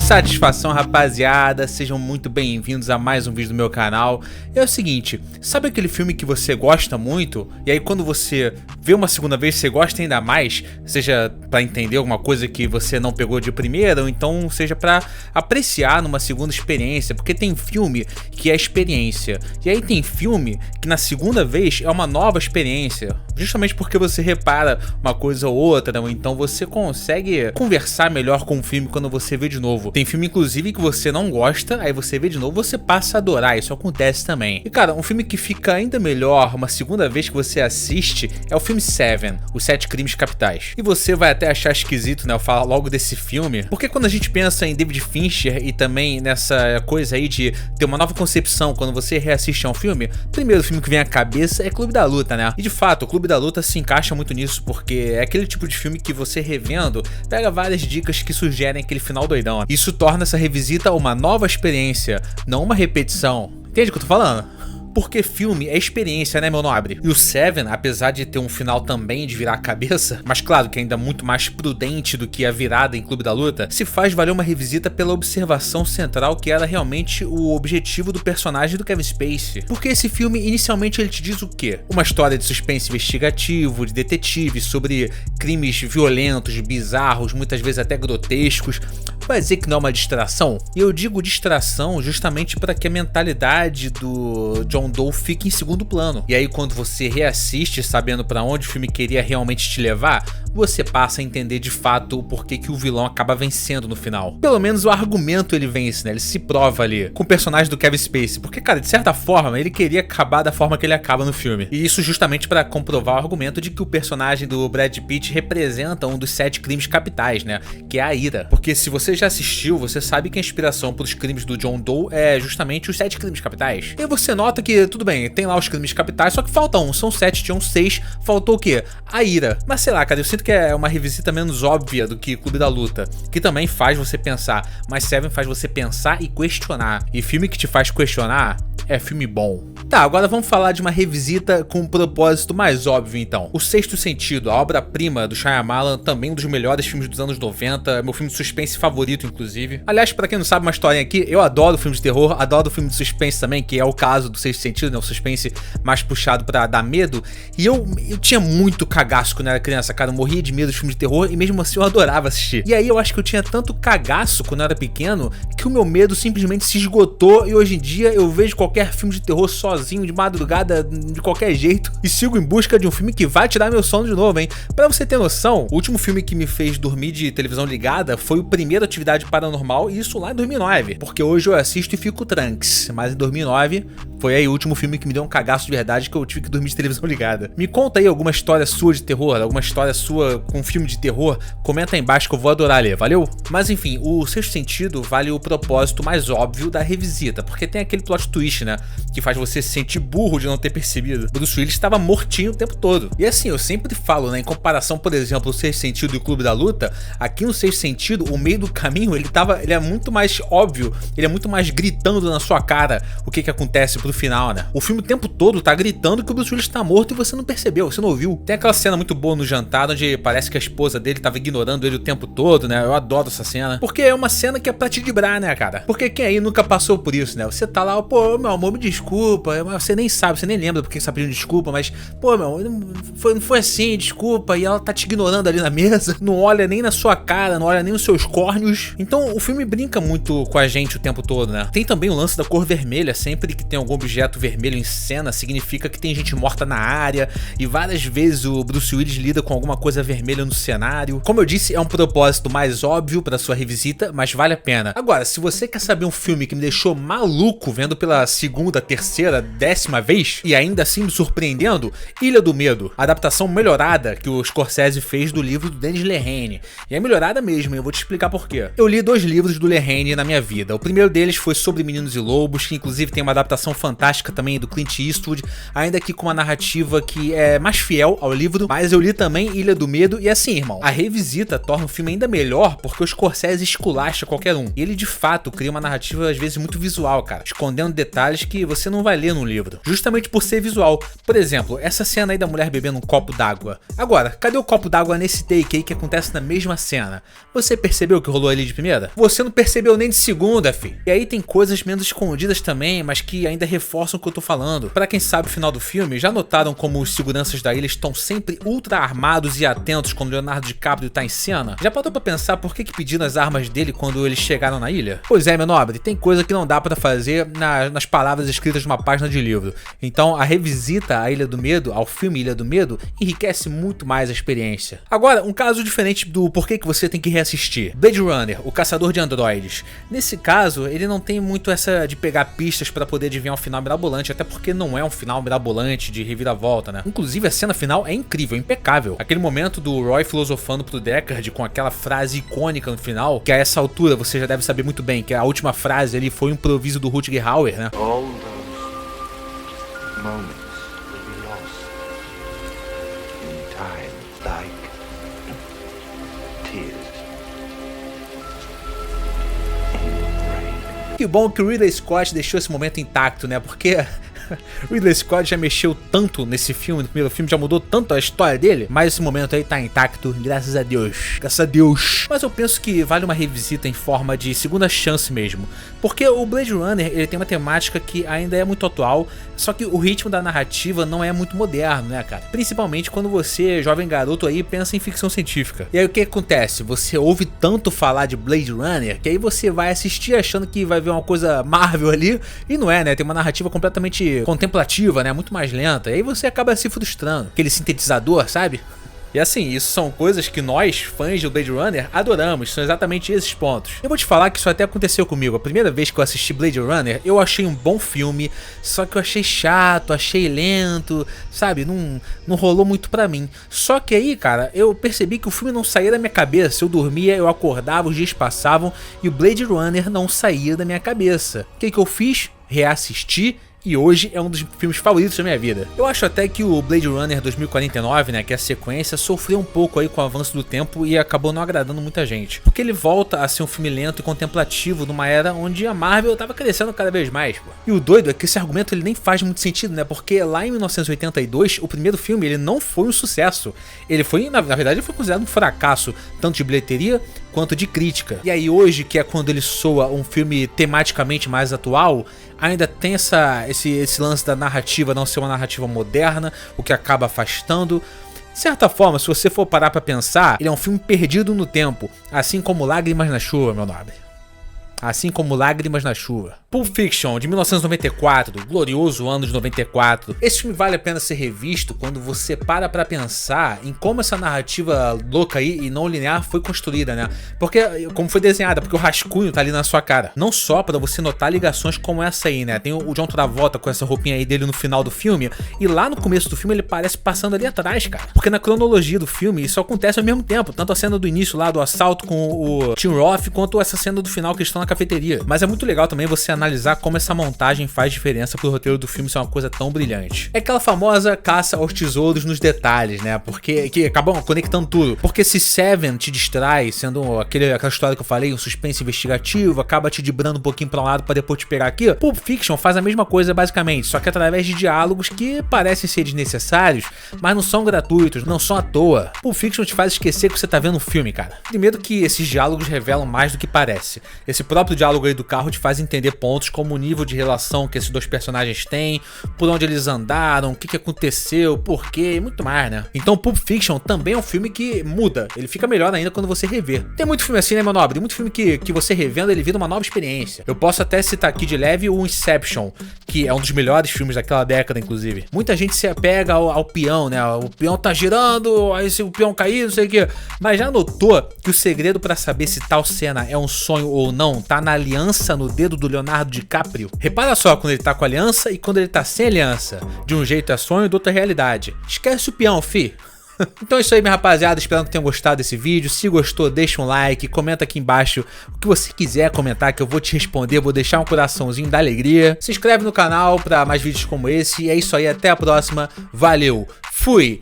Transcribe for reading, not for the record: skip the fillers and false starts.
Satisfação, rapaziada, sejam muito bem-vindos a mais um vídeo do meu canal. É o seguinte, sabe aquele filme que você gosta muito e aí quando você vê uma segunda vez você gosta ainda mais, seja pra entender alguma coisa que você não pegou de primeira ou então seja pra apreciar numa segunda experiência, porque tem filme que é experiência e aí tem filme que na segunda vez é uma nova experiência, justamente porque você repara uma coisa ou outra, ou então você consegue conversar melhor com o filme quando você vê de novo. Tem filme inclusive que você não gosta, aí você vê de novo, você passa a adorar, isso acontece também. E cara, um filme que fica ainda melhor uma segunda vez que você assiste é o filme Seven, Os Sete Crimes Capitais. E você vai até achar esquisito, né, eu falar logo desse filme, porque quando a gente pensa em David Fincher e também nessa coisa aí de ter uma nova concepção quando você reassiste a um filme, o primeiro filme que vem à cabeça é Clube da Luta, né? E de fato, o Clube da Luta se encaixa muito nisso, porque é aquele tipo de filme que você revendo, pega várias dicas que sugerem aquele final doidão. Isso torna essa revisita uma nova experiência, não uma repetição. Entende o que eu tô falando? Porque filme é experiência, né, meu nobre? E o Seven, apesar de ter um final também de virar a cabeça, mas claro que ainda muito mais prudente do que a virada em Clube da Luta, se faz valer uma revisita pela observação central que era realmente o objetivo do personagem do Kevin Spacey. Porque esse filme, inicialmente, ele te diz o quê? Uma história de suspense investigativo, de detetive, sobre crimes violentos, bizarros, muitas vezes até grotescos. Vai dizer que não é uma distração? E eu digo distração justamente para que a mentalidade do John Doe fique em segundo plano. E aí quando você reassiste sabendo para onde o filme queria realmente te levar, você passa a entender de fato o porquê que o vilão acaba vencendo no final. Pelo menos o argumento ele vence, né? Ele se prova ali com o personagem do Kevin Spacey. Porque, cara, de certa forma, ele queria acabar da forma que ele acaba no filme. E isso justamente para comprovar o argumento de que o personagem do Brad Pitt representa um dos 7 crimes capitais, né? Que é a ira. Porque se você já assistiu, você sabe que a inspiração para os crimes do John Doe é justamente os 7 crimes capitais. E você nota que, tudo bem, tem lá os crimes capitais, só que falta um. São 7, tinham 6, faltou o quê? A ira. Mas sei lá, cara, eu sinto que é uma revisita menos óbvia do que Clube da Luta, que também faz você pensar, mas Seven faz você pensar e questionar. E filme que te faz questionar é filme bom. Tá, agora vamos falar de uma revisita com um propósito mais óbvio então. O Sexto Sentido, a obra-prima do Shyamalan, também um dos melhores filmes dos anos 90, meu filme de suspense favorito inclusive. Aliás, pra quem não sabe uma historinha aqui, eu adoro filme de terror, adoro filme de suspense também, que é o caso do Sexto Sentido, né, o suspense mais puxado pra dar medo. E eu tinha muito cagaço quando eu era criança, cara, eu morria de medo de filme de terror e mesmo assim eu adorava assistir. E aí eu acho que eu tinha tanto cagaço quando eu era pequeno, que o meu medo simplesmente se esgotou e hoje em dia eu vejo qualquer filme de terror sozinho, de madrugada, de qualquer jeito, e sigo em busca de um filme que vai tirar meu sono de novo, hein? Pra você ter noção, o último filme que me fez dormir de televisão ligada foi o Primeira Atividade Paranormal, e isso lá em 2009, porque hoje eu assisto e fico tranks, mas em 2009 foi aí o último filme que me deu um cagaço de verdade, que eu tive que dormir de televisão ligada. Me conta aí alguma história sua de terror, alguma história sua com filme de terror, comenta aí embaixo que eu vou adorar ler, valeu? Mas enfim, o Sexto Sentido vale o propósito mais óbvio da revisita, porque tem aquele plot twist, né, que faz você se sentir burro de não ter percebido. Bruce Willis estava mortinho o tempo todo. E assim, eu sempre falo, né, em comparação, por exemplo, o Sexto Sentido e o Clube da Luta, aqui no Sexto Sentido, o meio do caminho, ele é muito mais óbvio, ele é muito mais gritando na sua cara o que acontece pro final, né? O filme o tempo todo tá gritando que o Bruce Willis tá morto e você não percebeu, você não ouviu. Tem aquela cena muito boa no jantar, onde parece que a esposa dele tava ignorando ele o tempo todo, né? Eu adoro essa cena, porque é uma cena que é pra te vibrar, né, cara? Porque quem aí nunca passou por isso, né? Você tá lá, pô, meu amor, me desculpa, você nem sabe, você nem lembra porque você tá pedindo desculpa, mas, pô, meu, não foi assim, desculpa, e ela tá te ignorando ali na mesa, não olha nem na sua cara, não olha nem nos seus córneos. Então o filme brinca muito com a gente o tempo todo, né? Tem também o lance da cor vermelha, sempre que tem algum objeto vermelho em cena, significa que tem gente morta na área, e várias vezes o Bruce Willis lida com alguma coisa vermelha no cenário. Como eu disse, é um propósito mais óbvio pra sua revisita, mas vale a pena. Agora, se você quer saber um filme que me deixou maluco vendo pela segunda, terceira, 10ª vez, e ainda assim me surpreendendo, Ilha do Medo, a adaptação melhorada que o Scorsese fez do livro do Dennis Lehane. E é melhorada mesmo, e eu vou te explicar por quê. Eu li 2 livros do Lehane na minha vida. O primeiro deles foi Sobre Meninos e Lobos, que inclusive tem uma adaptação fantástica também do Clint Eastwood, ainda que com uma narrativa que é mais fiel ao livro, mas eu li também Ilha do Medo, e assim, irmão, a revisita torna o filme ainda melhor porque o Scorsese esculacha qualquer um. E ele de fato cria uma narrativa às vezes muito visual, cara, escondendo detalhes que você não vai ler no livro, justamente por ser visual. Por exemplo, essa cena aí da mulher bebendo um copo d'água. Agora, cadê o copo d'água nesse take aí que acontece na mesma cena? Você percebeu o que rolou ali de primeira? Você não percebeu nem de segunda, fi. E aí tem coisas menos escondidas também, mas que ainda reforçam o que eu tô falando. Pra quem sabe o final do filme, já notaram como os seguranças da ilha estão sempre ultra armados e atentos quando Leonardo DiCaprio tá em cena? Já parou pra pensar por que pediram as armas dele quando eles chegaram na ilha? Pois é, meu nobre, tem coisa que não dá pra fazer nas palavras escritas numa página de livro. Então a revisita à Ilha do Medo, ao filme Ilha do Medo, enriquece muito mais a experiência. Agora, um caso diferente do porquê que você tem que reassistir. Blade Runner, o caçador de androides. Nesse caso, ele não tem muito essa de pegar pistas pra poder adivinhar um final mirabolante, até porque não é um final mirabolante de reviravolta, né? Inclusive a cena final é incrível, impecável. Aquele momento do Roy filosofando pro Deckard com aquela frase icônica no final, que a essa altura você já deve saber muito bem, que a última frase ali foi um improviso do Rutger Hauer, né? All those moments will be lost in time, like tears in rain. Que bom que o Ridley Scott deixou esse momento intacto, né? Porque o Ridley Scott já mexeu tanto nesse filme, no primeiro filme, já mudou tanto a história dele, mas esse momento aí tá intacto, graças a Deus. Graças a Deus. Mas eu penso que vale uma revisita em forma de segunda chance mesmo. Porque o Blade Runner, ele tem uma temática que ainda é muito atual, só que o ritmo da narrativa não é muito moderno, né, cara? Principalmente quando você, jovem garoto aí, pensa em ficção científica. E aí o que acontece? Você ouve tanto falar de Blade Runner, que aí você vai assistir achando que vai ver uma coisa Marvel ali, e não é, né? Tem uma narrativa completamente contemplativa, né? Muito mais lenta. E aí você acaba se frustrando. Aquele sintetizador, sabe? E assim, isso são coisas que nós, fãs de Blade Runner, adoramos, são exatamente esses pontos. Eu vou te falar que isso até aconteceu comigo. A primeira vez que eu assisti Blade Runner, eu achei um bom filme, só que eu achei chato, achei lento, sabe? Não rolou muito pra mim. Só que aí, cara, eu percebi que o filme não saía da minha cabeça. Eu dormia, eu acordava, os dias passavam e o Blade Runner não saía da minha cabeça. O que eu fiz? Reassisti. E hoje é um dos filmes favoritos da minha vida. Eu acho até que o Blade Runner 2049, né, que é a sequência, sofreu um pouco aí com o avanço do tempo e acabou não agradando muita gente. Porque ele volta a ser um filme lento e contemplativo numa era onde a Marvel tava crescendo cada vez mais, pô. E o doido é que esse argumento ele nem faz muito sentido, né, porque lá em 1982, o primeiro filme ele não foi um sucesso. Ele foi, na verdade, ele foi considerado um fracasso, tanto de bilheteria quanto de crítica. E aí hoje, que é quando ele soa um filme tematicamente mais atual, ainda tem esse lance da narrativa não ser uma narrativa moderna, o que acaba afastando. De certa forma, se você for parar pra pensar, ele é um filme perdido no tempo, assim como Lágrimas na Chuva, meu nobre. Assim como Lágrimas na Chuva. Pulp Fiction, de 1994, glorioso ano de 94. Esse filme vale a pena ser revisto quando você para pra pensar em como essa narrativa louca aí e não linear foi construída, né? Porque, como foi desenhada, porque o rascunho tá ali na sua cara. Não só pra você notar ligações como essa aí, né? Tem o John Travolta com essa roupinha aí dele no final do filme, e lá no começo do filme ele parece passando ali atrás, cara. Porque na cronologia do filme isso acontece ao mesmo tempo, tanto a cena do início lá do assalto com o Tim Roth, quanto essa cena do final que eles estão na cafeteria. Mas é muito legal também você analisar como essa montagem faz diferença pro roteiro do filme ser uma coisa tão brilhante. É aquela famosa caça aos tesouros nos detalhes, né? Porque que acabam conectando tudo. Porque se Seven te distrai, sendo aquela história que eu falei, um suspense investigativo, acaba te dibrando um pouquinho pra um lado pra depois te pegar aqui, Pulp Fiction faz a mesma coisa basicamente, só que através de diálogos que parecem ser desnecessários, mas não são gratuitos, não são à toa. Pulp Fiction te faz esquecer que você tá vendo um filme, cara. Primeiro que esses diálogos revelam mais do que parece. Esse próprio diálogo aí do carro te faz entender pontos como o nível de relação que esses dois personagens têm, por onde eles andaram, o que aconteceu, por quê e muito mais, né? Então Pulp Fiction também é um filme que muda, ele fica melhor ainda quando você rever. Tem muito filme assim, né, meu nobre? Tem muito filme que você revendo ele vira uma nova experiência. Eu posso até citar aqui de leve o Inception, que é um dos melhores filmes daquela década, inclusive. Muita gente se apega ao peão, né? O peão tá girando, aí se o peão cair, não sei o que. Mas já notou que o segredo pra saber se tal cena é um sonho ou não tá na aliança no dedo do Leonardo DiCaprio? Repara só quando ele tá com aliança e quando ele tá sem aliança. De um jeito é sonho, do outro é realidade. Esquece o peão, fi. Então é isso aí, minha rapaziada, esperando que tenham gostado desse vídeo. Se gostou, deixa um like, comenta aqui embaixo o que você quiser comentar que eu vou te responder, vou deixar um coraçãozinho da alegria. Se inscreve no canal pra mais vídeos como esse. E é isso aí, até a próxima. Valeu, fui!